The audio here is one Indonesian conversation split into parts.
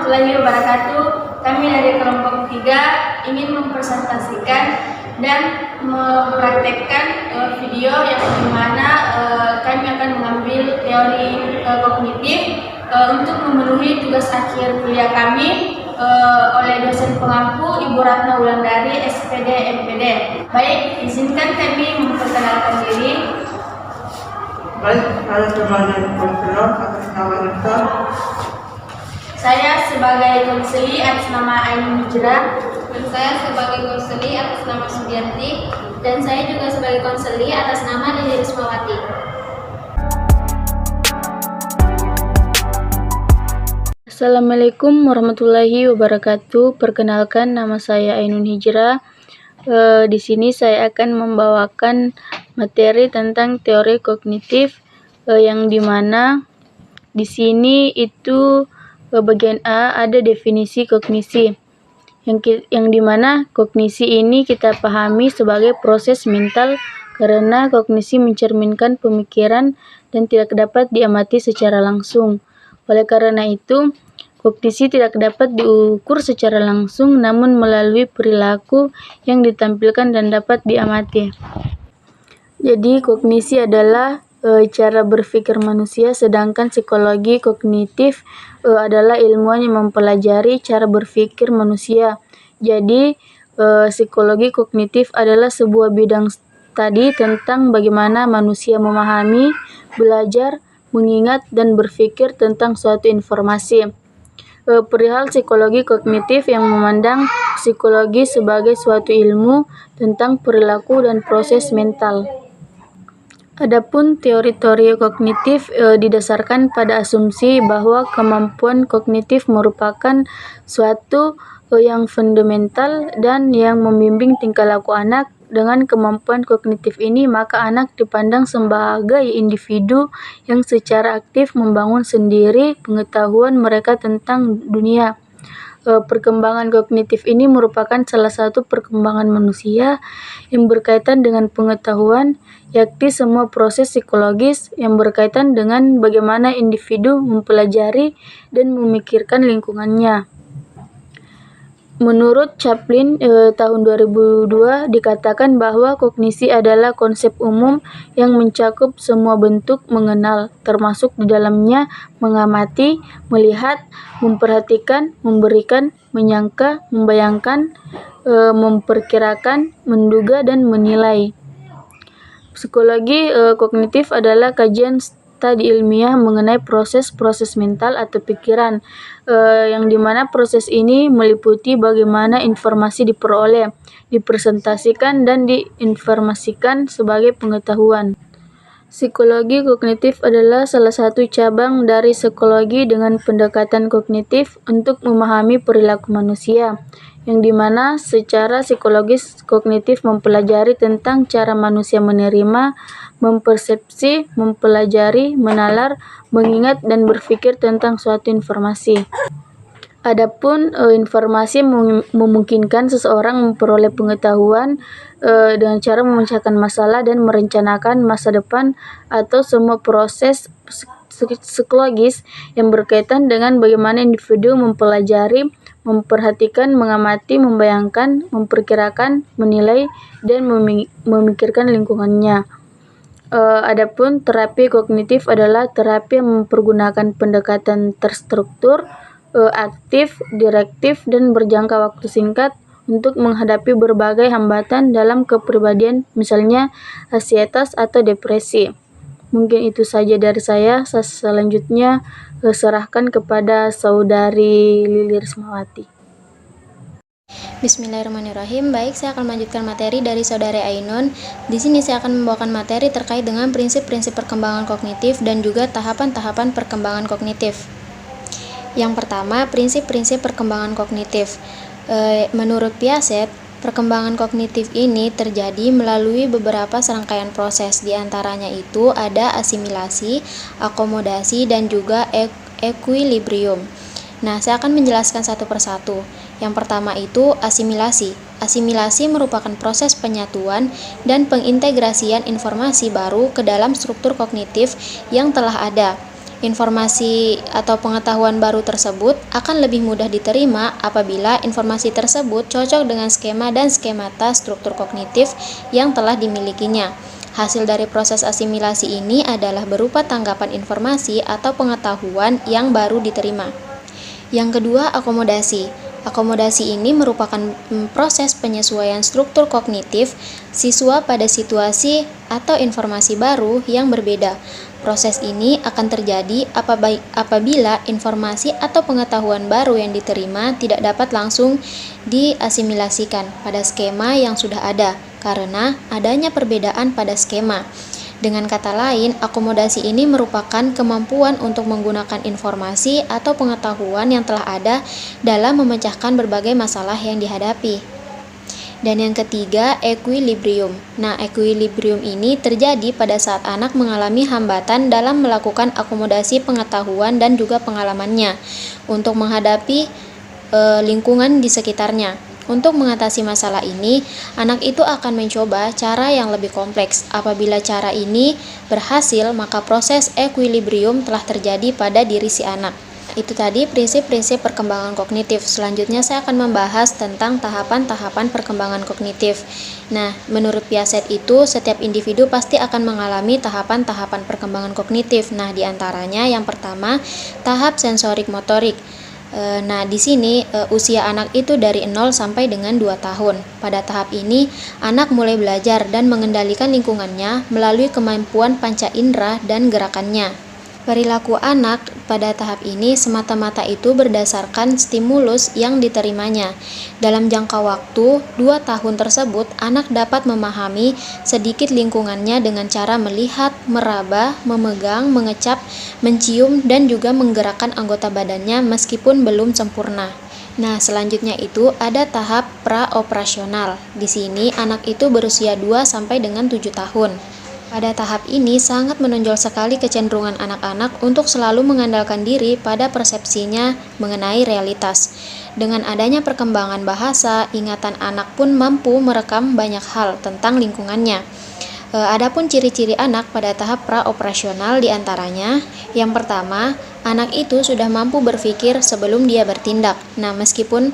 warahmatullahi wabarakatuh. Kami dari kelompok 3 ingin mempresentasikan dan mempraktekkan video yang dimana kami akan mengambil teori kognitif untuk memenuhi tugas akhir kuliah kami oleh dosen pengampu Ibu Ratna Wulandari, SPD MPD. Baik, izinkan kami memperkenalkan diri. Baik, saya sebagai konselor atas nama Rektor. Saya sebagai konseli atas nama Ainun Hijrah. Dan saya sebagai konseli atas nama Sudianti. Dan saya juga sebagai konseli atas nama Lili Rismawati. Assalamualaikum warahmatullahi wabarakatuh. Perkenalkan, nama saya Ainun Hijrah. Di sini saya akan membawakan materi tentang teori kognitif, yang dimana di sini itu bagian A ada definisi kognisi, yang dimana kognisi ini kita pahami sebagai proses mental karena kognisi mencerminkan pemikiran dan tidak dapat diamati secara langsung. Oleh karena itu, kognisi tidak dapat diukur secara langsung, namun melalui perilaku yang ditampilkan dan dapat diamati. Jadi, kognisi adalah cara berpikir manusia, sedangkan psikologi kognitif adalah ilmuwan yang mempelajari cara berpikir manusia. Jadi, psikologi kognitif adalah sebuah bidang studi tentang bagaimana manusia memahami, belajar, mengingat, dan berpikir tentang suatu informasi. Perihal psikologi kognitif yang memandang psikologi sebagai suatu ilmu tentang perilaku dan proses mental. Adapun teori-teori kognitif didasarkan pada asumsi bahwa kemampuan kognitif merupakan suatu yang fundamental dan yang membimbing tingkah laku anak. Dengan kemampuan kognitif ini, maka anak dipandang sebagai individu yang secara aktif membangun sendiri pengetahuan mereka tentang dunia. Perkembangan kognitif ini merupakan salah satu perkembangan manusia yang berkaitan dengan pengetahuan, yakni semua proses psikologis yang berkaitan dengan bagaimana individu mempelajari dan memikirkan lingkungannya. Menurut Chaplin tahun 2002 dikatakan bahwa kognisi adalah konsep umum yang mencakup semua bentuk mengenal, termasuk di dalamnya mengamati, melihat, memperhatikan, memberikan, menyangka, membayangkan, memperkirakan, menduga, dan menilai. Psikologi kognitif adalah kajian studi ilmiah mengenai proses-proses mental atau pikiran, yang dimana proses ini meliputi bagaimana informasi diperoleh, dipresentasikan, dan diinformasikan sebagai pengetahuan. Psikologi kognitif adalah salah satu cabang dari psikologi dengan pendekatan kognitif untuk memahami perilaku manusia, yang dimana secara psikologis kognitif mempelajari tentang cara manusia menerima, mempersepsi, mempelajari, menalar, mengingat, dan berpikir tentang suatu informasi. Adapun informasi memungkinkan seseorang memperoleh pengetahuan dengan cara memecahkan masalah dan merencanakan masa depan atau semua proses psikologis yang berkaitan dengan bagaimana individu mempelajari, memperhatikan, mengamati, membayangkan, memperkirakan, menilai, dan memikirkan lingkungannya. Adapun terapi kognitif adalah terapi yang mempergunakan pendekatan terstruktur, aktif, direktif, dan berjangka waktu singkat untuk menghadapi berbagai hambatan dalam kepribadian, misalnya ansietas atau depresi. Mungkin itu saja dari saya. Selanjutnya serahkan kepada saudari Lili Rismawati. Bismillahirrahmanirrahim. Baik, saya akan melanjutkan materi dari saudari Ainun. Di sini saya akan membawakan materi terkait dengan prinsip-prinsip perkembangan kognitif dan juga tahapan-tahapan perkembangan kognitif. Yang pertama, prinsip-prinsip perkembangan kognitif. Menurut Piaget, perkembangan kognitif ini terjadi melalui beberapa serangkaian proses. Di antaranya itu ada asimilasi, akomodasi, dan juga equilibrium. Nah, saya akan menjelaskan satu persatu. Yang pertama itu asimilasi. Asimilasi merupakan proses penyatuan dan pengintegrasian informasi baru ke dalam struktur kognitif yang telah ada. Informasi atau pengetahuan baru tersebut akan lebih mudah diterima apabila informasi tersebut cocok dengan skema dan skemata struktur kognitif yang telah dimilikinya. Hasil dari proses asimilasi ini adalah berupa tanggapan informasi atau pengetahuan yang baru diterima. Yang kedua, akomodasi. Akomodasi ini merupakan proses penyesuaian struktur kognitif siswa pada situasi atau informasi baru yang berbeda. Proses ini akan terjadi apabila informasi atau pengetahuan baru yang diterima tidak dapat langsung diasimilasikan pada skema yang sudah ada, karena adanya perbedaan pada skema. Dengan kata lain, akomodasi ini merupakan kemampuan untuk menggunakan informasi atau pengetahuan yang telah ada dalam memecahkan berbagai masalah yang dihadapi. Dan yang ketiga, equilibrium. Nah, equilibrium ini terjadi pada saat anak mengalami hambatan dalam melakukan akomodasi pengetahuan dan juga pengalamannya untuk menghadapi lingkungan di sekitarnya. Untuk mengatasi masalah ini, anak itu akan mencoba cara yang lebih kompleks. Apabila cara ini berhasil, maka proses equilibrium telah terjadi pada diri si anak. Itu tadi prinsip-prinsip perkembangan kognitif. Selanjutnya saya akan membahas tentang tahapan-tahapan perkembangan kognitif. Nah, menurut Piaget itu setiap individu pasti akan mengalami tahapan-tahapan perkembangan kognitif. Nah, diantaranya yang pertama, tahap sensorik motorik. Nah, di sini usia anak itu dari 0 sampai dengan 2 tahun. Pada tahap ini, anak mulai belajar dan mengendalikan lingkungannya melalui kemampuan panca indera dan gerakannya. Perilaku anak pada tahap ini semata-mata itu berdasarkan stimulus yang diterimanya. Dalam jangka waktu 2 tahun tersebut, anak dapat memahami sedikit lingkungannya dengan cara melihat, meraba, memegang, mengecap, mencium, dan juga menggerakkan anggota badannya meskipun belum sempurna. Nah, selanjutnya itu ada tahap praoperasional. Di sini anak itu berusia 2 sampai dengan 7 tahun. Pada tahap ini sangat menonjol sekali kecenderungan anak-anak untuk selalu mengandalkan diri pada persepsinya mengenai realitas. Dengan adanya perkembangan bahasa, ingatan anak pun mampu merekam banyak hal tentang lingkungannya. Adapun ciri-ciri anak pada tahap praoperasional diantaranya, yang pertama, anak itu sudah mampu berpikir sebelum dia bertindak. Nah, meskipun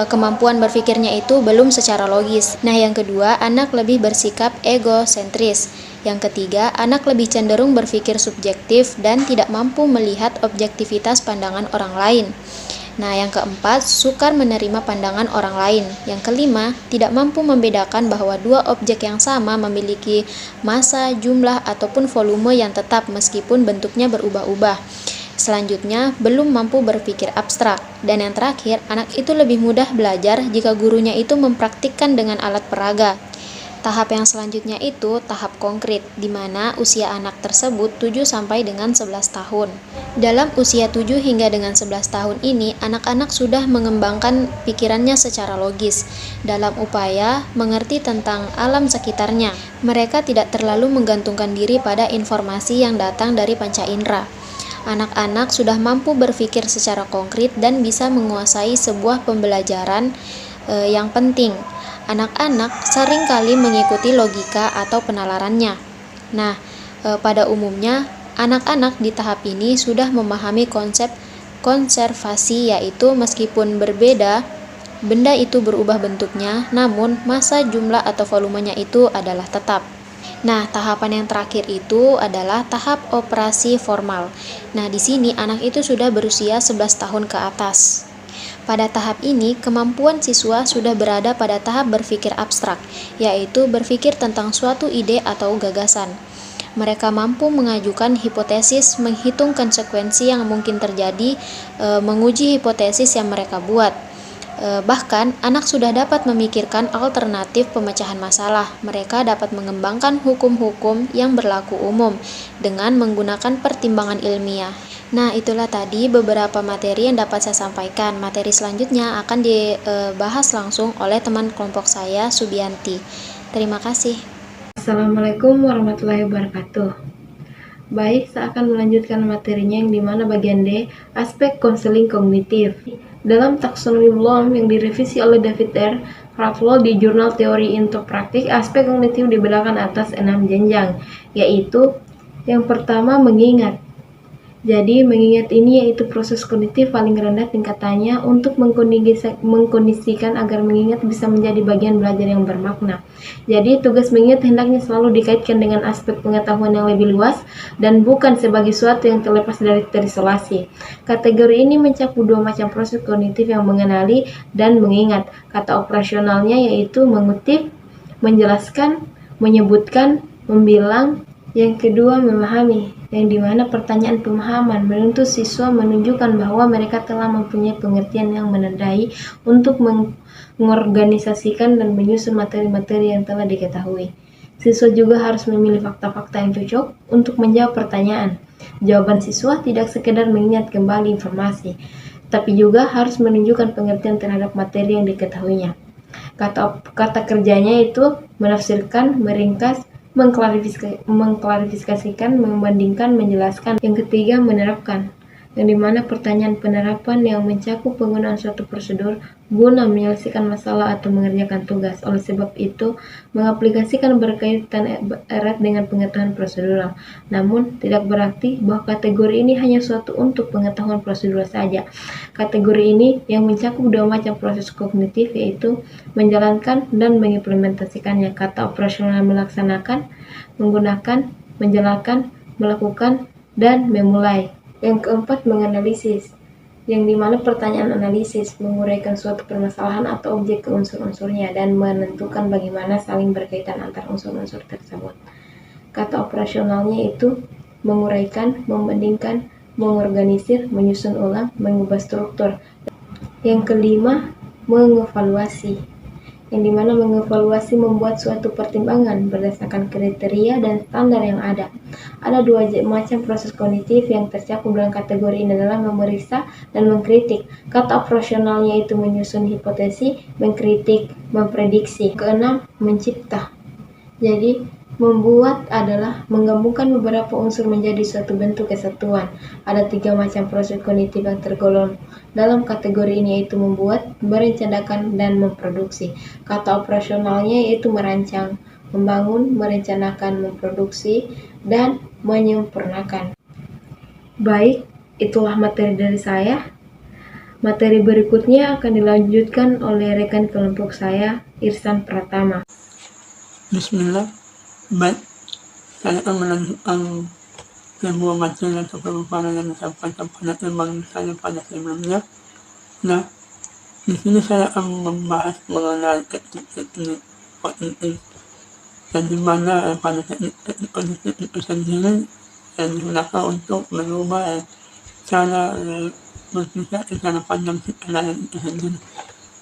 kemampuan berpikirnya itu belum secara logis. Nah, yang kedua, anak lebih bersikap egosentris. Yang ketiga, anak lebih cenderung berpikir subjektif dan tidak mampu melihat objektivitas pandangan orang lain. Nah, yang keempat, sukar menerima pandangan orang lain. Yang kelima, tidak mampu membedakan bahwa dua objek yang sama memiliki massa, jumlah, ataupun volume yang tetap meskipun bentuknya berubah-ubah. Selanjutnya, belum mampu berpikir abstrak. Dan yang terakhir, anak itu lebih mudah belajar jika gurunya itu mempraktikkan dengan alat peraga. Tahap yang selanjutnya itu tahap konkret, di mana usia anak tersebut 7 sampai dengan 11 tahun. Dalam usia 7 hingga dengan 11 tahun ini, anak-anak sudah mengembangkan pikirannya secara logis dalam upaya mengerti tentang alam sekitarnya. Mereka tidak terlalu menggantungkan diri pada informasi yang datang dari panca indera. Anak-anak sudah mampu berpikir secara konkret dan bisa menguasai sebuah pembelajaran yang penting. Anak-anak sering kali mengikuti logika atau penalarannya. Nah, pada umumnya, anak-anak di tahap ini sudah memahami konsep konservasi, yaitu meskipun berbeda, benda itu berubah bentuknya, namun massa, jumlah, atau volumenya itu adalah tetap. Nah, tahapan yang terakhir itu adalah tahap operasi formal. Nah, di sini anak itu sudah berusia 11 tahun ke atas. Pada tahap ini, kemampuan siswa sudah berada pada tahap berpikir abstrak, yaitu berpikir tentang suatu ide atau gagasan. Mereka mampu mengajukan hipotesis, menghitung konsekuensi yang mungkin terjadi, menguji hipotesis yang mereka buat. Bahkan, anak sudah dapat memikirkan alternatif pemecahan masalah. Mereka dapat mengembangkan hukum-hukum yang berlaku umum dengan menggunakan pertimbangan ilmiah. Nah, itulah tadi beberapa materi yang dapat saya sampaikan. Materi selanjutnya akan dibahas langsung oleh teman kelompok saya, Subianti. Terima kasih. Assalamualaikum warahmatullahi wabarakatuh. Baik, saya akan melanjutkan materinya yang dimana bagian D, aspek konseling kognitif. Dalam taksonomi Bloom yang direvisi oleh David R. Kraflo di jurnal Teori into Praktik, aspek kognitif dibedakan atas 6 jenjang, yaitu yang pertama mengingat. Jadi, mengingat ini yaitu proses kognitif paling rendah tingkatannya untuk mengkondisikan agar mengingat bisa menjadi bagian belajar yang bermakna. Jadi, tugas mengingat hendaknya selalu dikaitkan dengan aspek pengetahuan yang lebih luas dan bukan sebagai suatu yang terlepas dari terisolasi. Kategori ini mencakup dua macam proses kognitif yang mengenali dan mengingat. Kata operasionalnya yaitu mengutip, menjelaskan, menyebutkan, membilang. Yang kedua, memahami, yang dimana pertanyaan pemahaman menuntut siswa menunjukkan bahwa mereka telah mempunyai pengertian yang menandai untuk mengorganisasikan dan menyusun materi-materi yang telah diketahui. Siswa juga harus memilih fakta-fakta yang cocok untuk menjawab pertanyaan. Jawaban siswa tidak sekedar mengingat kembali informasi, tapi juga harus menunjukkan pengertian terhadap materi yang diketahuinya. Kata kerjanya itu menafsirkan, meringkas, mengklarifikasikan, membandingkan, menjelaskan. Yang ketiga, menerapkan, yang dimana pertanyaan penerapan yang mencakup penggunaan suatu prosedur guna menyelesaikan masalah atau mengerjakan tugas. Oleh sebab itu, mengaplikasikan berkaitan erat dengan pengetahuan prosedural. Namun, tidak berarti bahwa kategori ini hanya suatu untuk pengetahuan prosedural saja. Kategori ini yang mencakup dua macam proses kognitif, yaitu menjalankan dan mengimplementasikannya. Kata operasional melaksanakan, menggunakan, menjalankan, melakukan, dan memulai. Yang keempat, menganalisis, yang dimana pertanyaan analisis menguraikan suatu permasalahan atau objek ke unsur-unsurnya dan menentukan bagaimana saling berkaitan antar unsur-unsur tersebut. Kata operasionalnya itu menguraikan, membandingkan, mengorganisir, menyusun ulang, mengubah struktur. Yang kelima, mengevaluasi, yang dimana mengevaluasi membuat suatu pertimbangan berdasarkan kriteria dan standar yang ada. Ada dua macam proses kognitif yang tercakup dalam kategori ini adalah memeriksa dan mengkritik. Kata operasionalnya itu menyusun hipotesi, mengkritik, memprediksi. Keenam, mencipta. Jadi, membuat adalah menggabungkan beberapa unsur menjadi suatu bentuk kesatuan. Ada tiga macam proses kognitif yang tergolong dalam kategori ini, yaitu membuat, merencanakan, dan memproduksi. Kata operasionalnya yaitu merancang, membangun, merencanakan, memproduksi, dan menyempurnakan. Baik, itulah materi dari saya. Materi berikutnya akan dilanjutkan oleh rekan kelompok saya, Irsan Pratama. Bismillah. Baik, saya akan melanjutkan sebuah materi atau pemaparan yang disampaikan pada teman saya pada sebelumnya. Nah, di sini saya akan membahas mengenai teknik kognitif, dan di mana pada teknik kognitif itu sendiri yang digunakan untuk merubah cara berpikir, cara pandang lain itu sendiri.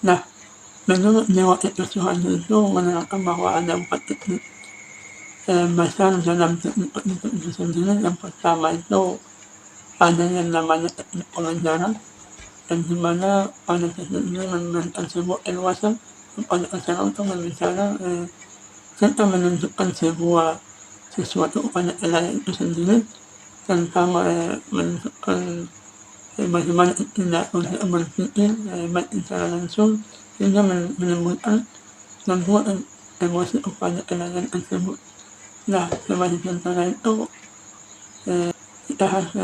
Nah, menurut Dewa Etos Suhardi itu menerangkan bahwa ada 4 teknik besar dalam teknik kognitif itu sendiri. Yang pertama itu ada yang namanya teknik pengajaran, dan di mana pada teknik ini memberikan sebuah eluasan kepada acara untuk berbicara serta menunjukkan sesuatu kepada lain itu sendiri, terutama menunjukkan bagaimana tidak untuk berpikir baik secara langsung sehingga menimbulkan gangguan emosi kepada lain tersebut. Nah, sebagai contohnya itu kita harus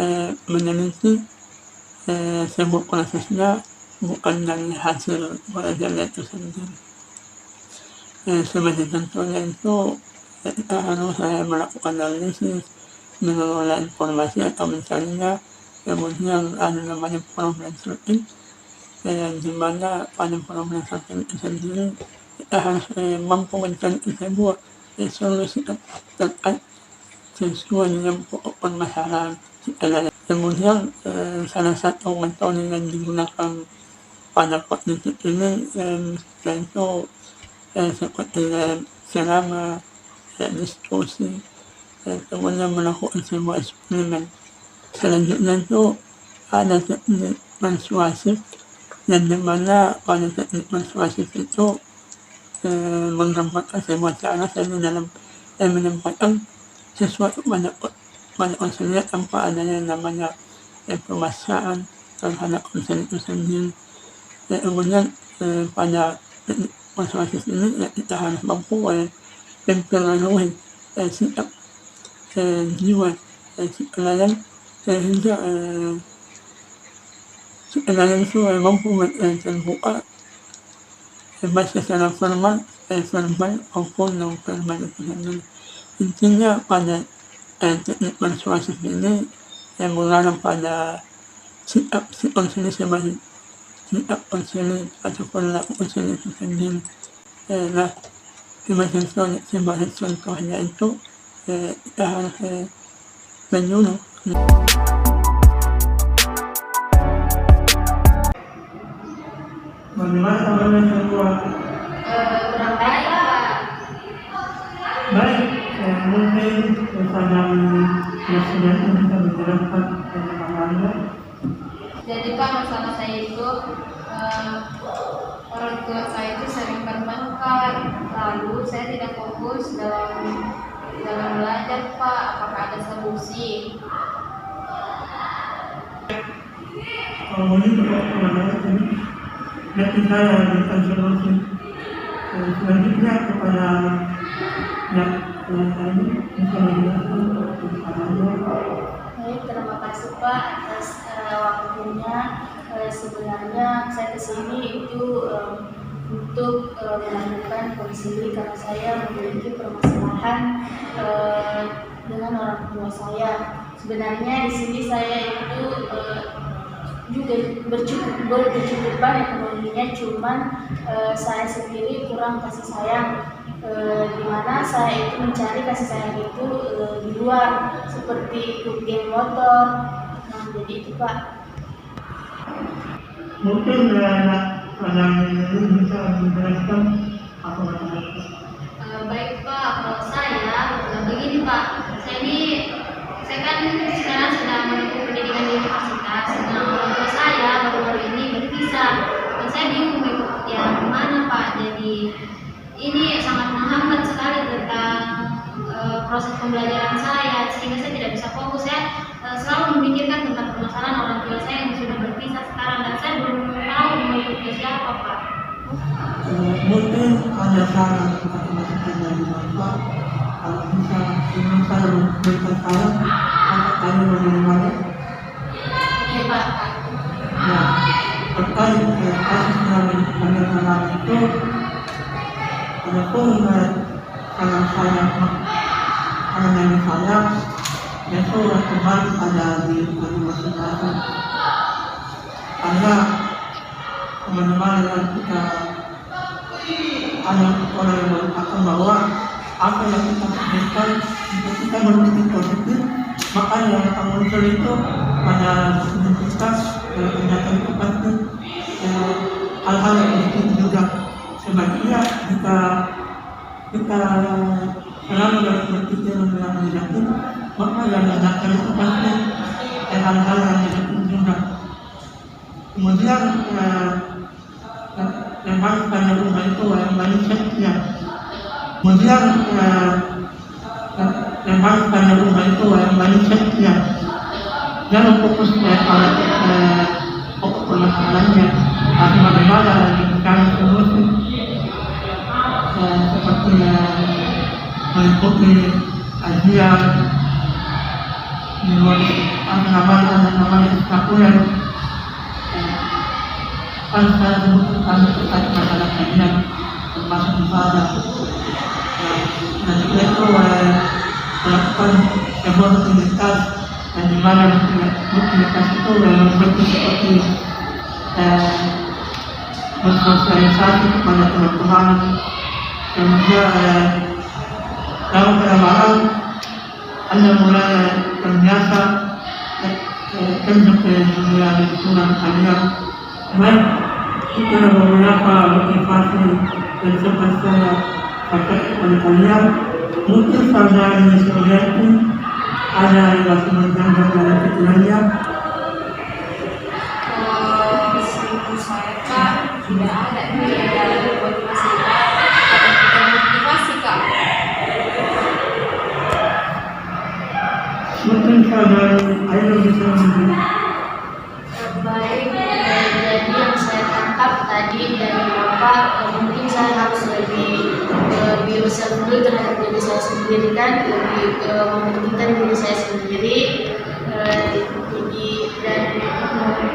meneliti sebuah prosesnya, bukan dari hasil pelajaran itu sendiri. Sebagai contohnya itu kita harus melakukan analisis, mengelola informasi atau mencarinya, kemudian ada namanya problem solving, di mana pada problem solving itu sendiri kita harus mampu mencari sebuah solusi terkait sesuai dengan pokok permasalahan. Kemudian salah satu metode yang digunakan pada kognitif ini yaitu seperti selama diskusi, kemudian melakukan sebuah eksperimen. Selanjutnya itu ada teknik persuasif, yang dimana pada teknik persuasif itu menempatkan sebuah cara dalam menempatkan sesuatu pada konselnya tanpa adanya namanya pemaksaan terhadap konsel itu sendiri. Kemudian pada teknik persuasif ini kita harus mampu mempengaruhi sikap jiwa si klien sehingga sebenarnya itu mampu terbuka baik secara verbal maupun non verbal. Intinya pada teknik persuasif ini yang mengarah pada sikap si konseli sebagai sikap konseli atau perilaku konseli itu sendiri. Nah, sebagai contohnya itu kita harus menyuruh. Bagaimana kabarnya semua? Kurang baik, Pak. Baik, mungkin kepada presiden bisa menjelaskan pengalamannya. Jadi Pak, masalah saya itu orang tua saya itu sering bertengkar, lalu saya tidak fokus dalam belajar Pak. Apakah ada solusi? Kalau ini kepada ini, nanti saya berikan solusi. Selanjutnya kepada yang lain bisa menjelaskan pengalamannya. Baik, terima kasih Pak atas waktunya. Sebenarnya saya kesini itu untuk melakukan konsili karena saya memiliki permasalahan dengan orang tua saya. Sebenarnya di sini saya itu juga berkecukupan ekonominya, cuman saya sendiri kurang kasih sayang. Di mana saya itu mencari kasih sayang itu di luar, seperti ikut geng motor. Nah, jadi itu Pak. Mungkin yang ini bisa menjelaskan apa maksudnya. Baik Pak, kalau saya begini Pak, saya kan sekarang sedang menempuh pendidikan di universitas. Nah, orang tua saya baru-baru ini berpisah dan saya bingung ikut yang mana Pak. Jadi ini sangat menghambat sekali tentang proses pembelajaran saya, sehingga saya tidak bisa fokus. Saya selalu memikirkan tentang permasalahan orang tua saya yang sudah berpisah sekarang dan saya belum tahu mau ikut ke siapa Pak. Mungkin ada saran untuk masukan dari Bapak. Kalau bisa dengan saya memberikan saran, apakah kalian menerimanya? Iya Pak. Ya, terkait kasus penyerangan itu, walaupun kalau saya dari saya, itu kembali pada diri masing-masing. Karena teman-teman yang kita ada orang yang mengatakan bahwa apa yang kita sebutkan jika kita berpikir positif, maka yang akan muncul itu pada identitas kenyataan itu pasti hal-hal yang positif juga. Sebaliknya jika kita selalu dalam berpikir yang negatif, maka yang kenyataan itu pasti hal-hal yang negatif juga. Kemudian yang paling pada rumah itu yang paling setia. Kemudian yang paling pada rumah itu yang paling setia. Jangan fokus pada pokok permasalahannya, tapi bagaimana mencari solusi seperti mengikuti kajian, anak-anak sekolah. Kan saya sebutkan terkait masalah kajian termasuk ibadah. Dan juga itu melakukan sebuah rutinitas dan di mana rutinitas itu bentuk seperti bersosialisasi kepada teman-teman dan juga dalam keadaan Anda mulai terbiasa terjun ke dunia lingkungan kalian. Baik, kita beberapa motivasi dan sempat saya pakai kepada kalian. Mungkin pada Indonesia itu ada yang masih menjaga dalam pikirannya. Menurut saya Kak, tidak ada motivasi Kak. Mungkin pada ayo bisa menjadi Baik, jadi yang saya tangkap tadi dari Bapak, mungkin saya harus lebih self dulu terhadap diri saya sendiri kan, lebih mementingkan diri saya sendiri.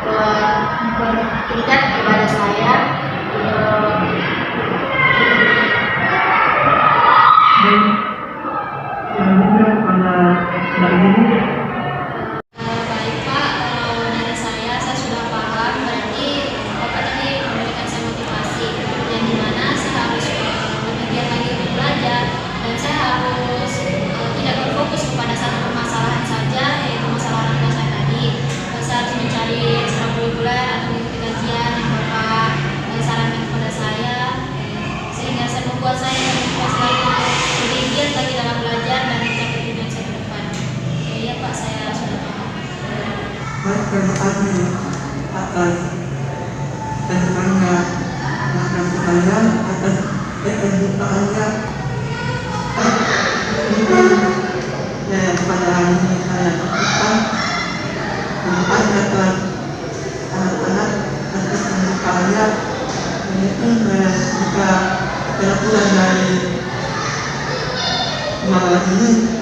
mempertingkat kepada saya Baik Pak, dari saya sudah paham. Berarti Bapak tadi memberikan saya motivasi yang dimana saya harus lebih giat lagi untuk belajar dan saya harus tidak berfokus kepada satu permasalahan saja, yaitu masalah orang tua saya tadi. Saya harus mencari ekstrakurikuler atau mengikuti kajian yang Bapak sarankan kepada saya, sehingga saya membuat saya motivasi lagi untuk lebih giat lagi dalam belajar dan mencapai tujuan saya ke depan. Iya Pak, saya sudah paham. Baik, terima kasih atas keterangan saya atas keterbukaannya. Mungkin pada hari ini saya lakukan. Terima kasih atas anak-anak atas keterbukaannya. Mungkin jika saya pulang dari malam ini